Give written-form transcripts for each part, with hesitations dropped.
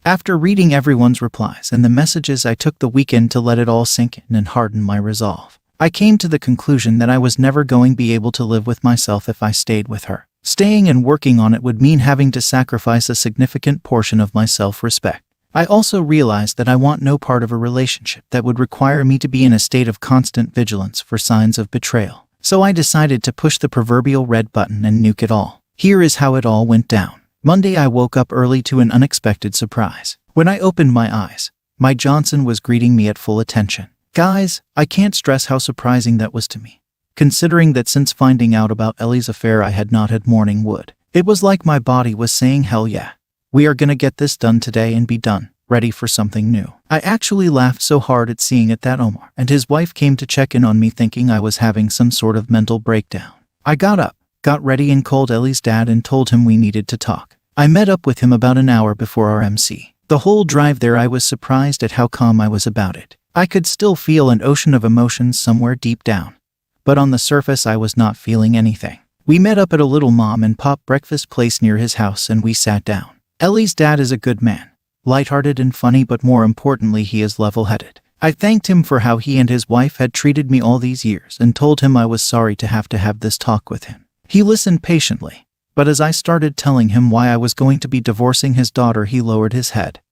After reading everyone's replies and the messages, I took the weekend to let it all sink in and harden my resolve. I came to the conclusion that I was never going to be able to live with myself if I stayed with her. Staying and working on it would mean having to sacrifice a significant portion of my self-respect. I also realized that I want no part of a relationship that would require me to be in a state of constant vigilance for signs of betrayal. So I decided to push the proverbial red button and nuke it all. Here is how it all went down. Monday, I woke up early to an unexpected surprise. When I opened my eyes, my Johnson was greeting me at full attention. Guys, I can't stress how surprising that was to me, considering that since finding out about Ellie's affair I had not had morning wood. It was like my body was saying, hell yeah. We are gonna get this done today and be done, ready for something new. I actually laughed so hard at seeing it that Omar and his wife came to check in on me, thinking I was having some sort of mental breakdown. I got up, got ready and called Ellie's dad and told him we needed to talk. I met up with him about an hour before our MC. The whole drive there I was surprised at how calm I was about it. I could still feel an ocean of emotions somewhere deep down, but on the surface I was not feeling anything. We met up at a little mom and pop breakfast place near his house and we sat down. Ellie's dad is a good man, lighthearted and funny, but more importantly he is level-headed. I thanked him for how he and his wife had treated me all these years and told him I was sorry to have this talk with him. He listened patiently, but as I started telling him why I was going to be divorcing his daughter, he lowered his head.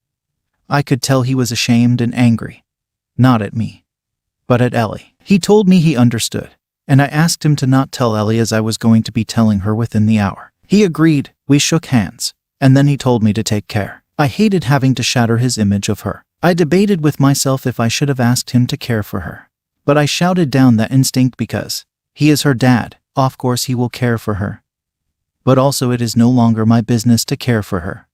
I could tell he was ashamed and angry. Not at me, but at Ellie. He told me he understood, and I asked him to not tell Ellie as I was going to be telling her within the hour. He agreed, we shook hands, and then he told me to take care. I hated having to shatter his image of her. I debated with myself if I should have asked him to care for her, but I shouted down that instinct because he is her dad. Of course he will care for her. But also it is no longer my business to care for her.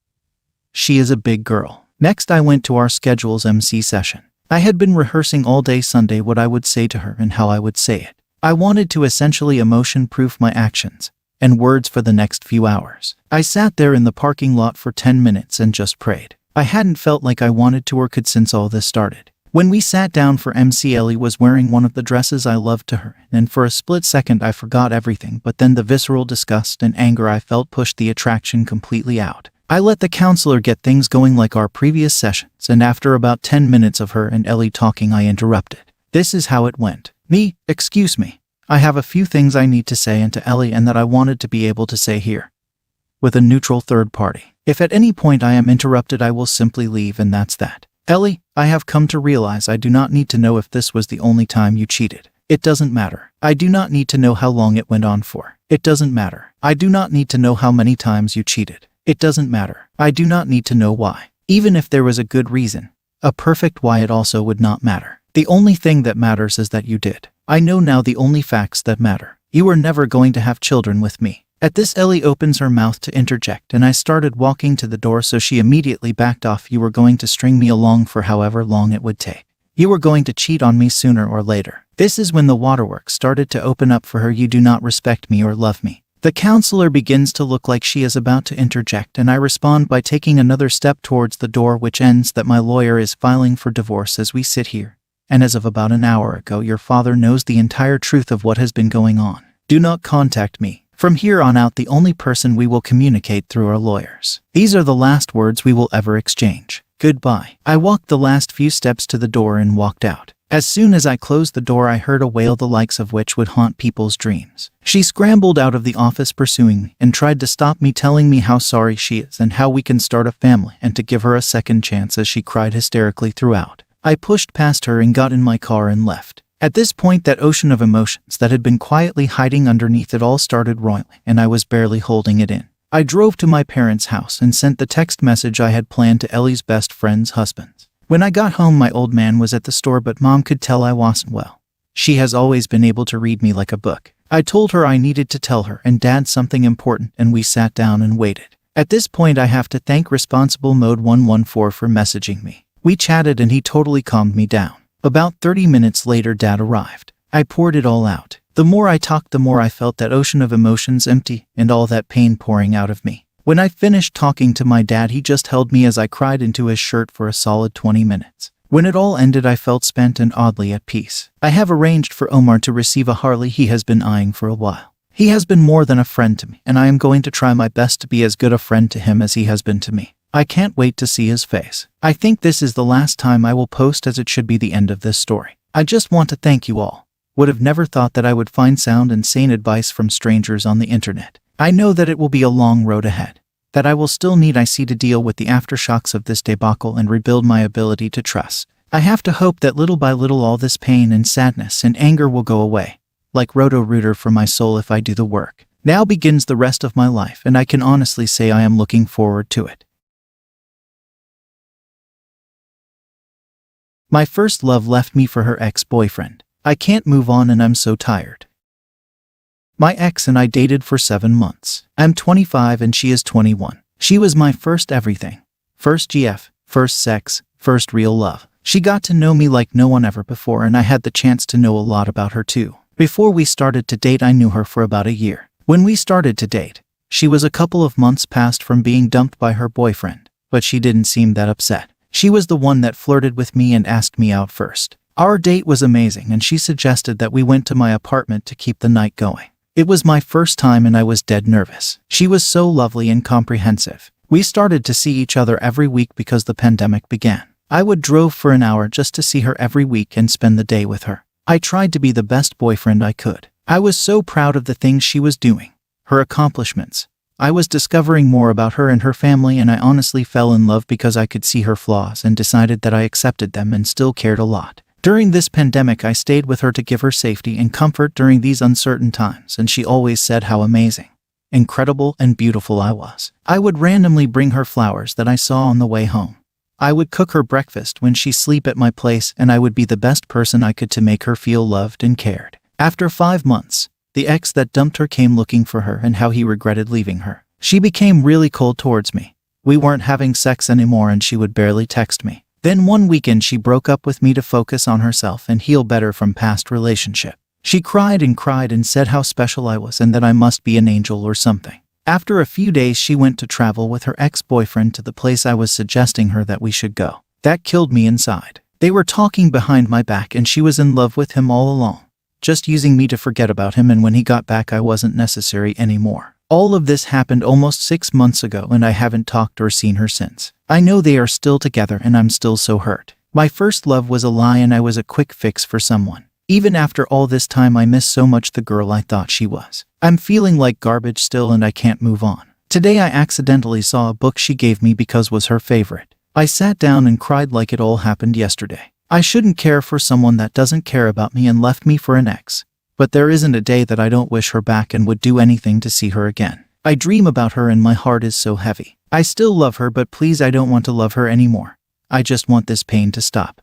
She is a big girl. Next I went to our schedule's MC session. I had been rehearsing all day Sunday what I would say to her and how I would say it. I wanted to essentially emotion-proof my actions and words for the next few hours. I sat there in the parking lot for 10 minutes and just prayed. I hadn't felt like I wanted to or could since all this started. When we sat down for MC, Ellie was wearing one of the dresses I loved to her, and for a split second I forgot everything, but then the visceral disgust and anger I felt pushed the attraction completely out. I let the counselor get things going like our previous sessions, and after about 10 minutes of her and Ellie talking, I interrupted. This is how it went. Excuse me. I have a few things I need to say and to Ellie and that I wanted to be able to say here, with a neutral third party. If at any point I am interrupted, I will simply leave, and that's that. Ellie, I have come to realize I do not need to know if this was the only time you cheated. It doesn't matter. I do not need to know how long it went on for. It doesn't matter. I do not need to know how many times you cheated. It doesn't matter. I do not need to know why. Even if there was a good reason, a perfect why, it also would not matter. The only thing that matters is that you did. I know now the only facts that matter. You were never going to have children with me. At this, Ellie opens her mouth to interject, and I started walking to the door, so she immediately backed off. You were going to string me along for however long it would take. You were going to cheat on me sooner or later. This is when the waterworks started to open up for her. You do not respect me or love me. The counselor begins to look like she is about to interject, and I respond by taking another step towards the door, which ends that my lawyer is filing for divorce as we sit here. And as of about an hour ago, your father knows the entire truth of what has been going on. Do not contact me. From here on out, the only person we will communicate through our lawyers. These are the last words we will ever exchange. Goodbye. I walked the last few steps to the door and walked out. As soon as I closed the door, I heard a wail the likes of which would haunt people's dreams. She scrambled out of the office pursuing me and tried to stop me, telling me how sorry she is and how we can start a family and to give her a second chance, as she cried hysterically throughout. I pushed past her and got in my car and left. At this point, that ocean of emotions that had been quietly hiding underneath it all started roiling, and I was barely holding it in. I drove to my parents' house and sent the text message I had planned to Ellie's best friend's husband. When I got home, my old man was at the store, but Mom could tell I wasn't well. She has always been able to read me like a book. I told her I needed to tell her and Dad something important, and we sat down and waited. At this point, I have to thank Responsible Mode 114 for messaging me. We chatted and he totally calmed me down. About 30 minutes later, Dad arrived. I poured it all out. The more I talked, the more I felt that ocean of emotions empty and all that pain pouring out of me. When I finished talking to my dad, he just held me as I cried into his shirt for a solid 20 minutes. When it all ended, I felt spent and oddly at peace. I have arranged for Omar to receive a Harley he has been eyeing for a while. He has been more than a friend to me, and I am going to try my best to be as good a friend to him as he has been to me. I can't wait to see his face. I think this is the last time I will post, as it should be the end of this story. I just want to thank you all. Would have never thought that I would find sound and sane advice from strangers on the internet. I know that it will be a long road ahead, that I will still need to deal with the aftershocks of this debacle and rebuild my ability to trust. I have to hope that little by little all this pain and sadness and anger will go away, like Roto-Rooter for my soul if I do the work. Now begins the rest of my life, and I can honestly say I am looking forward to it. My first love left me for her ex-boyfriend. I can't move on and I'm so tired. My ex and I dated for 7 months. I'm 25 and she is 21. She was my first everything. First GF, first sex, first real love. She got to know me like no one ever before, and I had the chance to know a lot about her too. Before we started to date, I knew her for about a year. When we started to date, she was a couple of months past from being dumped by her boyfriend, but she didn't seem that upset. She was the one that flirted with me and asked me out first. Our date was amazing, and she suggested that we went to my apartment to keep the night going. It was my first time and I was dead nervous. She was so lovely and comprehensive. We started to see each other every week because the pandemic began. I would drove for an hour just to see her every week and spend the day with her. I tried to be the best boyfriend I could. I was so proud of the things she was doing, her accomplishments. I was discovering more about her and her family, and I honestly fell in love because I could see her flaws and decided that I accepted them and still cared a lot. During this pandemic, I stayed with her to give her safety and comfort during these uncertain times, and she always said how amazing, incredible, and beautiful I was. I would randomly bring her flowers that I saw on the way home. I would cook her breakfast when she slept at my place, and I would be the best person I could to make her feel loved and cared. After 5 months, the ex that dumped her came looking for her and how he regretted leaving her. She became really cold towards me. We weren't having sex anymore and she would barely text me. Then one weekend she broke up with me to focus on herself and heal better from past relationship. She cried and said how special I was and that I must be an angel or something. After a few days she went to travel with her ex-boyfriend to the place I was suggesting her that we should go. That killed me inside. They were talking behind my back and she was in love with him all along, just using me to forget about him, and when he got back I wasn't necessary anymore. All of this happened almost 6 months ago and I haven't talked or seen her since. I know they are still together and I'm still so hurt. My first love was a lie and I was a quick fix for someone. Even after all this time I miss so much the girl I thought she was. I'm feeling like garbage still and I can't move on. Today I accidentally saw a book she gave me because was her favorite. I sat down and cried like it all happened yesterday. I shouldn't care for someone that doesn't care about me and left me for an ex. But there isn't a day that I don't wish her back and would do anything to see her again. I dream about her and my heart is so heavy. I still love her, but please, I don't want to love her anymore. I just want this pain to stop.